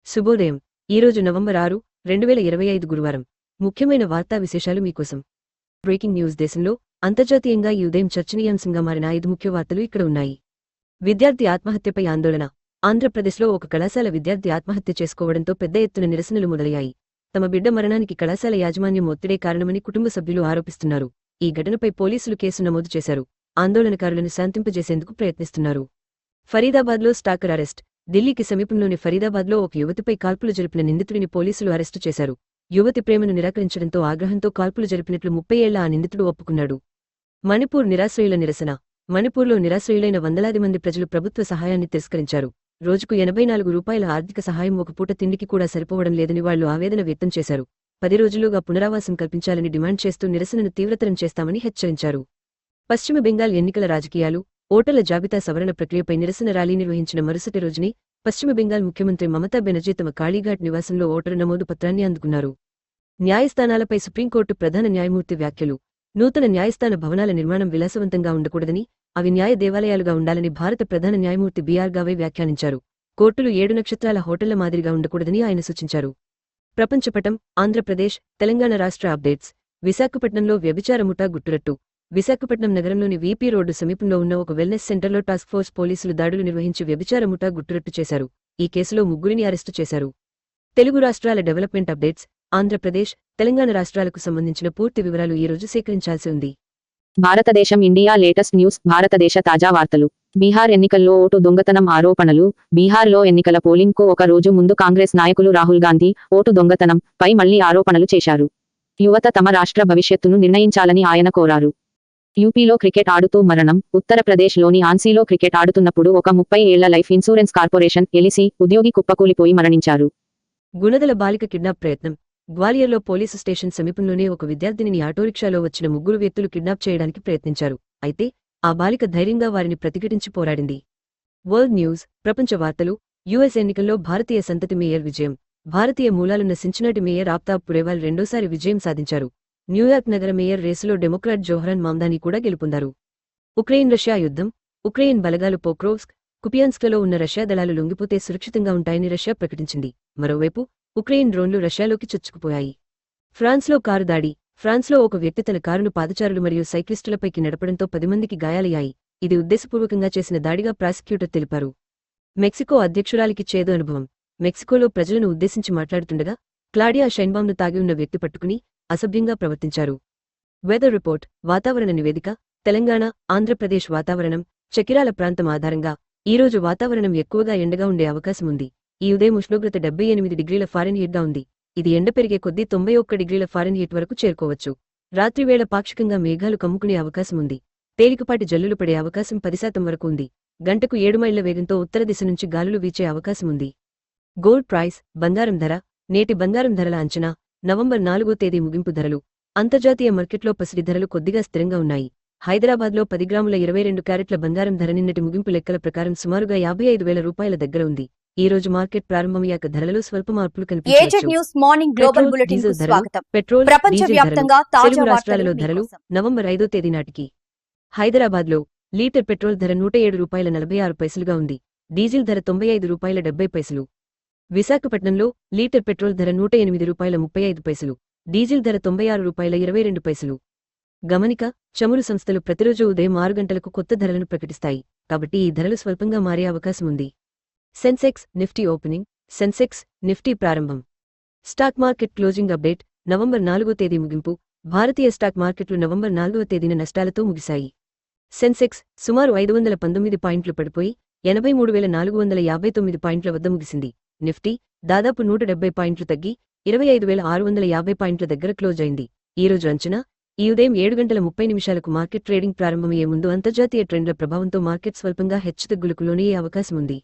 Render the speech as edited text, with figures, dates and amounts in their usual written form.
శుభోదయం. ఈరోజు నవంబర్ 6, 2025 గురువారం. ముఖ్యమైన వార్తా విశేషాలు మీకోసం. Breaking news. దేశంలో అంతర్జాతీయంగా ఈ ఉదయం చర్చనీయాంశంగా మారిన 5 ముఖ్య వార్తలు ఇక్కడ ఉన్నాయి. విద్యార్థి ఆత్మహత్యపై ఆందోళన. ఆంధ్రప్రదేశ్లో ఒక కళాశాల విద్యార్థి ఆత్మహత్య చేసుకోవడంతో పెద్ద ఎత్తున నిరసనలు మొదలయ్యాయి. తమ బిడ్డ మరణానికి కళాశాల యాజమాన్యం ఒత్తిడే కారణమని కుటుంబ సభ్యులు ఆరోపిస్తున్నారు. ఈ ఘటనపై పోలీసులు కేసు నమోదు చేశారు. ఆందోళనకారులను శాంతింపజేసేందుకు ప్రయత్నిస్తున్నారు. ఫరీదాబాద్లో స్టాకర్ అరెస్ట్. ఢిల్లీకి సమీపంలోని ఫరీదాబాద్లో ఒక యువతిపై కాల్పులు జరిపిన నిందితుడిని పోలీసులు అరెస్టు చేశారు. యువతి ప్రేమను నిరాకరించడంతో ఆగ్రహంతో కాల్పులు జరిపినట్లు 30 ఏళ్ల ఆ నిందితుడు ఒప్పుకున్నాడు. మణిపూర్ నిరాశ్రయుల నిరసన. మణిపూర్లో నిరాశ్రయులైన వందలాది మంది ప్రజలు ప్రభుత్వ సహాయాన్ని తిరస్కరించారు. రోజుకు 84 రూపాయల ఆర్థిక సహాయం ఒక పూట తిండికి కూడా సరిపోవడం లేదని వాళ్లు ఆవేదన వ్యక్తం చేశారు. 10 రోజులుగా పునరావాసం కల్పించాలని డిమాండ్ చేస్తూ నిరసనను తీవ్రతరం చేస్తామని హెచ్చరించారు. పశ్చిమ బెంగాల్ ఎన్నికల రాజకీయాలు. ఓటర్ల జాబితా సవరణ ప్రక్రియపై నిరసన ర్యాలీ నిర్వహించిన మరుసటి రోజునే పశ్చిమ బెంగాల్ ముఖ్యమంత్రి మమతా బెనర్జీ తమ కాళీఘాట్ నివాసంలో ఓటరు నమోదు పత్రాన్ని అందుకున్నారు. న్యాయస్థానాలపై సుప్రీంకోర్టు ప్రధాన న్యాయమూర్తి వ్యాఖ్యలు. నూతన న్యాయస్థాన భవనాల నిర్మాణం విలాసవంతంగా ఉండకూడదని, అవి న్యాయ దేవాలయాలుగా ఉండాలని భారత ప్రధాన న్యాయమూర్తి బి.ఆర్. గవై వ్యాఖ్యానించారు. కోర్టులు 7 నక్షత్రాల హోటళ్ల మాదిరిగా ఉండకూడదని ఆయన సూచించారు. ప్రపంచపటం. ఆంధ్రప్రదేశ్, తెలంగాణ రాష్ట్ర అప్డేట్స్. విశాఖపట్నంలో వ్యభిచార ముఠా గుట్టురట్టు. విశాఖపట్నం నగరంలోని వీపీ రోడ్డు సమీపంలో ఉన్న ఒక వెల్నెస్ సెంటర్లో టాస్క్ ఫోర్స్ పోలీసులు దాడులు నిర్వహించి వ్యభిచార ముఠా గుట్టురట్టు చేశారు. ఈ కేసులో 3 అరెస్టు చేశారు. తెలుగు రాష్ట్రాల డెవలప్మెంట్ అప్డేట్స్. ఆంధ్రప్రదేశ్, తెలంగాణ రాష్ట్రాలకు సంబంధించిన పూర్తి వివరాలు ఈ రోజు సేకరించాల్సి ఉంది. భారతదేశం ఇండియా లేటెస్ట్ న్యూస్. భారతదేశ తాజా వార్తలు. బీహార్ ఎన్నికల్లో ఓటు దొంగతనం ఆరోపణలు. బీహార్లో ఎన్నికల పోలింగ్కు ఒక రోజు ముందు కాంగ్రెస్ నాయకులు రాహుల్ గాంధీ ఓటు దొంగతనం పై మళ్లీ ఆరోపణలు చేశారు. యువత తమ రాష్ట్ర భవిష్యత్తును నిర్ణయించాలని ఆయన కోరారు. యూపీలో క్రికెట్ ఆడుతూ మరణం. ఉత్తరప్రదేశ్లోని ఆన్సీలో క్రికెట్ ఆడుతున్నప్పుడు ఒక 30 ఏళ్ల లైఫ్ ఇన్సూరెన్స్ కార్పొరేషన్ ఎల్ఐసి ఉద్యోగి కుప్పకూలిపోయి మరణించారు. గుణదల బాలిక కిడ్నాప్ ప్రయత్నం. గ్వాలియర్లో పోలీసు స్టేషన్ సమీపంలోనే ఒక విద్యార్థినిని ఆటోరిక్షాలో వచ్చిన 3 వ్యక్తులు కిడ్నాప్ చేయడానికి ప్రయత్నించారు. అయితే ఆ బాలిక ధైర్యంగా వారిని ప్రతిఘటించి పోరాడింది. World news. ప్రపంచ వార్తలు. యుఎస్ ఎన్నికల్లో భారతీయ సంతతి మేయర్ విజయం. భారతీయ మూలాలున్న సించినాటి మేయర్ ఆఫ్తాబ్ పురేవాల్ రెండోసారి విజయం సాధించారు. న్యూయార్క్ నగర మేయర్ రేసులో డెమోక్రాట్ జోహ్రాన్ మామ్దానీ కూడా గెలుపొందారు. ఉక్రెయిన్ రష్యా యుద్ధం. ఉక్రెయిన్ బలగాలు పోక్రోవ్స్క్, కుపియాన్స్క్లలో ఉన్న రష్యా దళాలు లొంగిపోతే సురక్షితంగా ఉంటాయని రష్యా ప్రకటించింది. మరోవైపు ఉక్రెయిన్ డ్రోన్లు రష్యాలోకి చొచ్చుకుపోయాయి. ఫ్రాన్స్లో కారు దాడి. ఫ్రాన్స్లో ఒక వ్యక్తి తన కారును పాదచారులు మరియు సైక్లిస్టులపైకి నడపడంతో 10 మందికి గాయాలయ్యాయి. ఇది ఉద్దేశపూర్వకంగా చేసిన దాడిగా ప్రాసిక్యూటర్ తెలిపారు. మెక్సికో అధ్యక్షురాలికి చేదు అనుభవం. మెక్సికోలో ప్రజలను ఉద్దేశించి మాట్లాడుతుండగా క్లాడియా షైన్బామ్ను తాగి ఉన్న వ్యక్తి పట్టుకుని అసభ్యంగా ప్రవర్తించారు. Weather report. వాతావరణ నివేదిక. తెలంగాణ, ఆంధ్రప్రదేశ్ వాతావరణం. చకిరాల ప్రాంతం ఆధారంగా ఈరోజు వాతావరణం ఎక్కువగా ఎండగా ఉండే అవకాశం ఉంది. ఈ ఉదయం ఉష్ణోగ్రత 78 డిగ్రీల ఫారెన్హీట్గా ఉంది. ఇది ఎండ పెరిగే కొద్దీ 91 డిగ్రీల ఫారెన్హీట్ వరకు చేరుకోవచ్చు. రాత్రివేళ పాక్షికంగా మేఘాలు కమ్ముకునే అవకాశం ఉంది. తేలికపాటి జల్లులు పడే అవకాశం 10% వరకు ఉంది. గంటకు 7 మైళ్ల వేగంతో ఉత్తర దిశ నుంచి గాలులు వీచే అవకాశం ఉంది. Gold price. బంగారం ధర. నేటి బంగారం ధరల అంచనా. నవంబర్ 4వ తేదీ ముగింపు ధరలు. అంతర్జాతీయ మార్కెట్లో పసిడి ధరలు కొద్దిగా స్థిరంగా ఉన్నాయి. హైదరాబాద్లో 10 గ్రాముల 22 క్యారెట్ల బంగారం ధర నిన్నటి ముగింపు లెక్కల ప్రకారం సుమారుగా 55,000 రూపాయల దగ్గర ఉంది. ఈ రోజు మార్కెట్ ప్రారంభమయ్యాక ధరలలో స్వల్ప మార్పులు కనిపించవచ్చు. పెట్రోల్, డీజిల్ ధరలు. తెలుగు రాష్ట్రాలలో ధరలు నవంబర్ 5వ తేదీ నాటికి. హైదరాబాద్లో లీటర్ పెట్రోల్ ధర 107 రూపాయల 46 పైసలుగా ఉంది. డీజిల్ ధర 95 రూపాయల 70 పైసలు. విశాఖపట్నంలో లీటర్ పెట్రోల్ ధర 108 రూపాయల 35 పైసలు. డీజిల్ ధర 96 రూపాయల 22 పైసలు. గమనిక. చమురు సంస్థలు ప్రతిరోజు ఉదయం 6 గంటలకు కొత్త ధరలను ప్రకటిస్తాయి. కాబట్టి ఈ ధరలు స్వల్పంగా మారే అవకాశం ఉంది. Sensex, Nifty opening. Sensex, Nifty ప్రారంభం. Stock market closing update. November 4వ తేదీ ముగింపు. భారతీయ స్టాక్ మార్కెట్లు నవంబర్ 4వ తేదీన నష్టాలతో ముగిశాయి. సెన్సెక్స్ సుమారు 519 పాయింట్లు పడిపోయి 83,459 పాయింట్ల వద్ద ముగిసింది. నిఫ్టీ దాదాపు 170 పాయింట్లు తగ్గి 25,650 పాయింట్ల దగ్గర క్లోజ్ అయింది. ఈ రోజు అంచనా. ఈ ఉదయం 7:30 మార్కెట్ ట్రేడింగ్ ప్రారంభమయ్యే ముందు అంతర్జాతీయ ట్రెండ్ల ప్రభావంతో మార్కెట్ స్వల్పంగా హెచ్చుతగ్గులకు లోనయ్యే అవకాశం ఉంది.